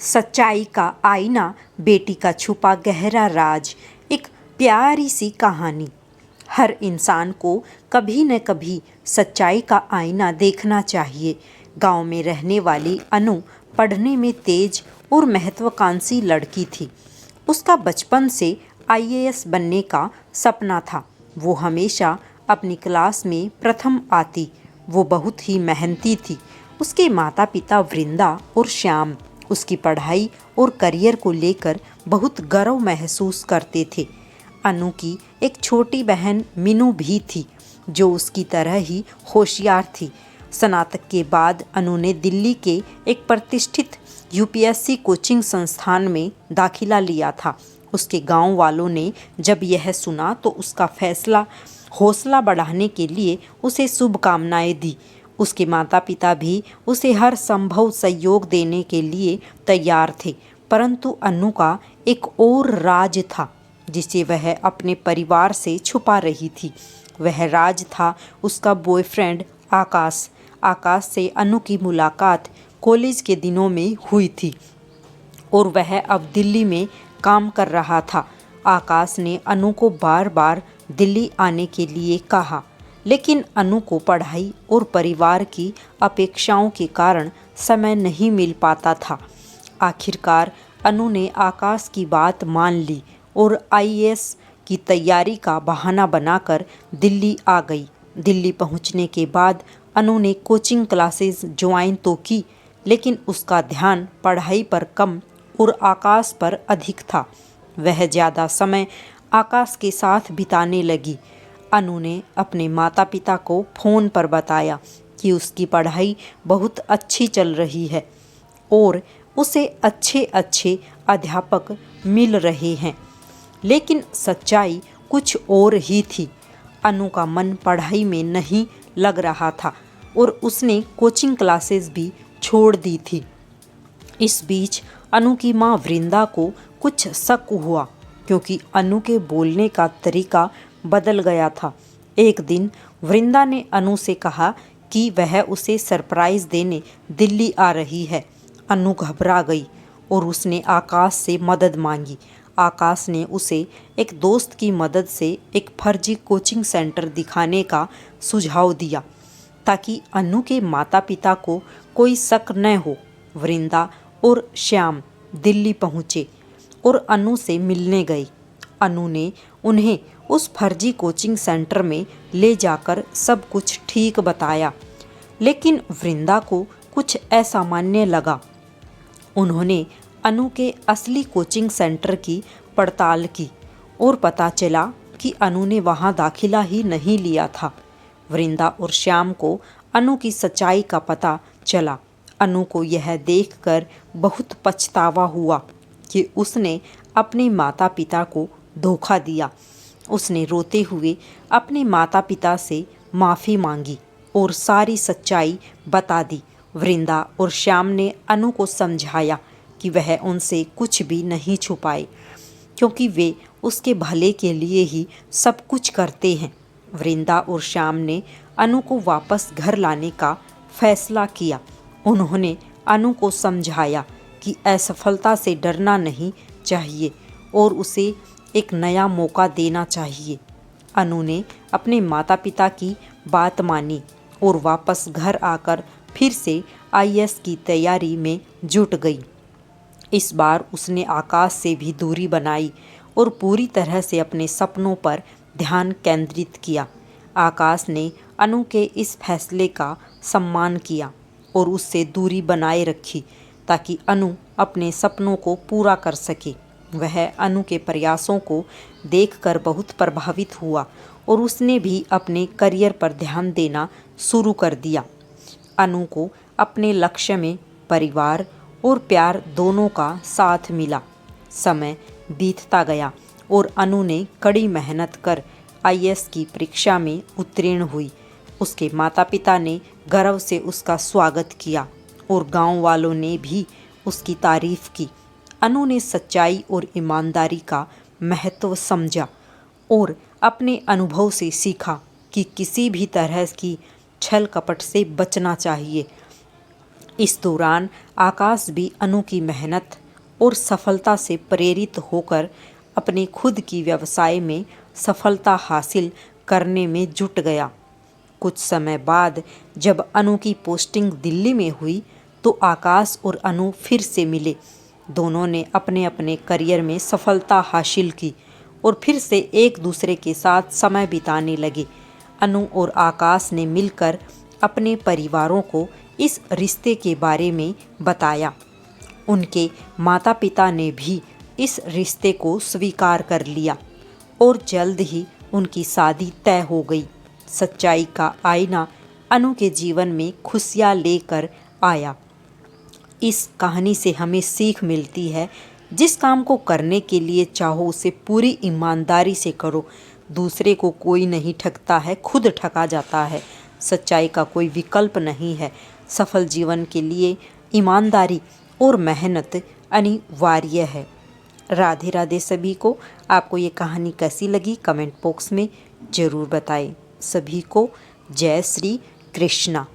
सच्चाई का आईना, बेटी का छुपा गहरा राज। एक प्यारी सी कहानी। हर इंसान को कभी न कभी सच्चाई का आईना देखना चाहिए। गांव में रहने वाली अनु पढ़ने में तेज और महत्वाकांक्षी लड़की थी। उसका बचपन से आईएएस बनने का सपना था। वो हमेशा अपनी क्लास में प्रथम आती। वो बहुत ही मेहनती थी। उसके माता पिता वृंदा और श्याम उसकी पढ़ाई और करियर को लेकर बहुत गर्व महसूस करते थे। अनु की एक छोटी बहन मीनू भी थी, जो उसकी तरह ही होशियार थी। स्नातक के बाद अनु ने दिल्ली के एक प्रतिष्ठित यूपीएससी कोचिंग संस्थान में दाखिला लिया था। उसके गांव वालों ने जब यह सुना तो उसका फैसला हौसला बढ़ाने के लिए उसे शुभकामनाएं दी। उसके माता पिता भी उसे हर संभव सहयोग देने के लिए तैयार थे, परंतु अनु का एक और राज था जिसे वह अपने परिवार से छुपा रही थी। वह राज था उसका बॉयफ्रेंड आकाश। आकाश से अनु की मुलाकात कॉलेज के दिनों में हुई थी और वह अब दिल्ली में काम कर रहा था। आकाश ने अनु को बार बार दिल्ली आने के लिए कहा, लेकिन अनु को पढ़ाई और परिवार की अपेक्षाओं के कारण समय नहीं मिल पाता था। आखिरकार अनु ने आकाश की बात मान ली और आईएएस की तैयारी का बहाना बनाकर दिल्ली आ गई। दिल्ली पहुंचने के बाद अनु ने कोचिंग क्लासेस ज्वाइन तो की, लेकिन उसका ध्यान पढ़ाई पर कम और आकाश पर अधिक था। वह ज़्यादा समय आकाश के साथ बिताने लगी। अनु ने अपने माता पिता को फ़ोन पर बताया कि उसकी पढ़ाई बहुत अच्छी चल रही है और उसे अच्छे अच्छे अध्यापक मिल रहे हैं, लेकिन सच्चाई कुछ और ही थी। अनु का मन पढ़ाई में नहीं लग रहा था और उसने कोचिंग क्लासेस भी छोड़ दी थी। इस बीच अनु की माँ वृंदा को कुछ शक हुआ, क्योंकि अनु के बोलने का तरीका बदल गया था। एक दिन वृंदा ने अनु से कहा कि वह उसे सरप्राइज देने दिल्ली आ रही है। अनु घबरा गई और उसने आकाश से मदद मांगी। आकाश ने उसे एक दोस्त की मदद से एक फर्जी कोचिंग सेंटर दिखाने का सुझाव दिया, ताकि अनु के माता पिता को कोई शक न हो। वृंदा और श्याम दिल्ली पहुँचे और अनु से मिलने गए। अनु ने उन्हें उस फर्जी कोचिंग सेंटर में ले जाकर सब कुछ ठीक बताया, लेकिन वृंदा को कुछ असामान्य लगा। उन्होंने अनु के असली कोचिंग सेंटर की पड़ताल की और पता चला कि अनु ने वहां दाखिला ही नहीं लिया था। वृंदा और श्याम को अनु की सच्चाई का पता चला। अनु को यह देखकर बहुत पछतावा हुआ कि उसने अपने माता पिता को धोखा दिया। उसने रोते हुए अपने माता पिता से माफ़ी मांगी और सारी सच्चाई बता दी। वृंदा और श्याम ने अनु को समझाया कि वह उनसे कुछ भी नहीं छुपाए, क्योंकि वे उसके भले के लिए ही सब कुछ करते हैं। वृंदा और श्याम ने अनु को वापस घर लाने का फैसला किया। उन्होंने अनु को समझाया कि असफलता से डरना नहीं चाहिए और उसे एक नया मौका देना चाहिए। अनु ने अपने माता पिता की बात मानी और वापस घर आकर फिर से आईएएस की तैयारी में जुट गई। इस बार उसने आकाश से भी दूरी बनाई और पूरी तरह से अपने सपनों पर ध्यान केंद्रित किया। आकाश ने अनु के इस फैसले का सम्मान किया और उससे दूरी बनाए रखी, ताकि अनु अपने सपनों को पूरा कर सके। वह अनु के प्रयासों को देखकर बहुत प्रभावित हुआ और उसने भी अपने करियर पर ध्यान देना शुरू कर दिया। अनु को अपने लक्ष्य में परिवार और प्यार दोनों का साथ मिला। समय बीतता गया और अनु ने कड़ी मेहनत कर आईएएस की परीक्षा में उत्तीर्ण हुई। उसके माता पिता ने गर्व से उसका स्वागत किया और गांव वालों ने भी उसकी तारीफ की। अनु ने सच्चाई और ईमानदारी का महत्व समझा और अपने अनुभव से सीखा कि किसी भी तरह की छल कपट से बचना चाहिए। इस दौरान आकाश भी अनु की मेहनत और सफलता से प्रेरित होकर अपने खुद की व्यवसाय में सफलता हासिल करने में जुट गया। कुछ समय बाद जब अनु की पोस्टिंग दिल्ली में हुई तो आकाश और अनु फिर से मिले। दोनों ने अपने अपने करियर में सफलता हासिल की और फिर से एक दूसरे के साथ समय बिताने लगे। अनु और आकाश ने मिलकर अपने परिवारों को इस रिश्ते के बारे में बताया। उनके माता पिता ने भी इस रिश्ते को स्वीकार कर लिया और जल्द ही उनकी शादी तय हो गई। सच्चाई का आईना अनु के जीवन में खुशियाँ लेकर आया। इस कहानी से हमें सीख मिलती है, जिस काम को करने के लिए चाहो उसे पूरी ईमानदारी से करो। दूसरे को कोई नहीं ठगता है, खुद ठगा जाता है। सच्चाई का कोई विकल्प नहीं है। सफल जीवन के लिए ईमानदारी और मेहनत अनिवार्य है। राधे राधे सभी को। आपको ये कहानी कैसी लगी कमेंट बॉक्स में ज़रूर बताएं। सभी को जय श्री कृष्णा।